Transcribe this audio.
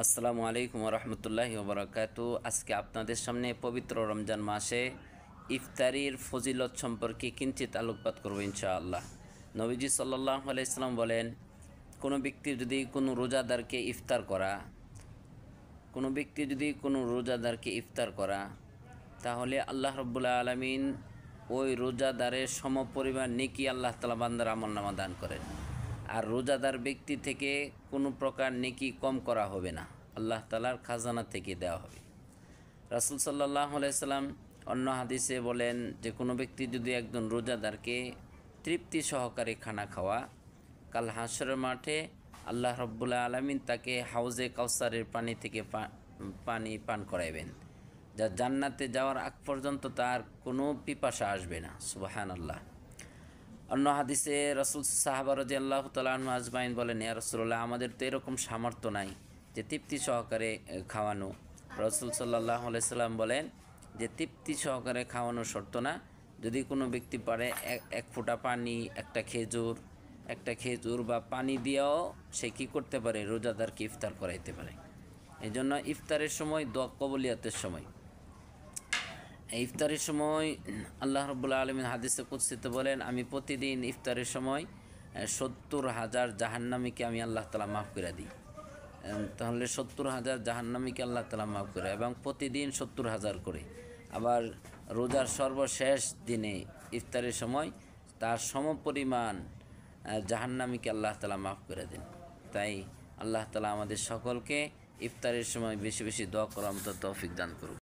আসসালামু আলাইকুম রহমতুল্লাহি ওবরাকাতু। আজকে আপনাদের সামনে পবিত্র রমজান মাসে ইফতারির ফজিলত সম্পর্কে কিঞ্চিত আলোকপাত করব ইনশাআল্লাহ। নবীজি সাল্লাল্লাহু আলাইহি সাল্লাম বলেন, কোনো ব্যক্তি যদি কোনো রোজাদারকে ইফতার করা তাহলে আল্লাহ রাব্বুল আলামিন ওই রোজাদারের সমপরিমাণ নেকি আল্লাহ তাআলা বান্দার আমলনামা দান করেন। আর রোজাদার ব্যক্তি থেকে কোনো প্রকার নেকি কম করা হবে না, আল্লাহ তাআলার খাজানা থেকে দেওয়া হবে। রাসূল সাল্লাল্লাহু আলাইহি সাল্লাম অন্য হাদিসে বলেন যে কোনো ব্যক্তি যদি একজন রোজাদারকে তৃপ্তি সহকারে খানা খাওয়া, কাল হাশরের মাঠে আল্লাহ রাব্বুল আলামিন তাকে হাউজে কাউসারের পানি থেকে পানি পান করাইবেন, যা জান্নাতে যাওয়ার আগ পর্যন্ত তার কোনো পিপাসা আসবে না। সুবহানাল্লাহ। অন্য হাদিসে রাসূল সাহাবা রাদিয়াল্লাহু তাআলা আনহু আজমাইন বলেন, ইয়া রাসূলুল্লাহ, আমাদের তো এরকম সামর্থ্য নাই যে তৃপ্তি সহকারে খাওয়ানো। রাসূল সাল্লাল্লাহু আলাইহি সাল্লাম বলেন যে তৃপ্তি সহকারে খাওয়ানো শর্ত না, যদি কোনো ব্যক্তি পারে এক ফোঁটা পানি, একটা খেজুর বা পানি দিয়েও সে কী করতে পারে, রোজাদারকে ইফতার করাইতে পারে। এই জন্য ইফতারের সময় দোয়া কবুলিয়াতের সময়, ইফতারের সময় আল্লাহ রাব্বুল আলামিন হাদিসে কুদসিতে বলেন, আমি প্রতিদিন ইফতারের সময় 70,000 জাহান্নামীকে আমি আল্লাহ তাআলা মাফ করে দিই। তাহলে 70,000 জাহান্নামীকে আল্লাহ তাআলা মাফ করে, এবং প্রতিদিন 70,000 করে। আবার রোজার সর্বশেষ দিনে ইফতারের সময় তার সমপরিমাণ জাহান্নামীকে আল্লাহ তাআলা মাফ করে দেন। তাই আল্লাহ তাআলা আমাদের সকলকে ইফতারের সময় বেশি বেশি দোয়া করার মতো তৌফিক দান করুন।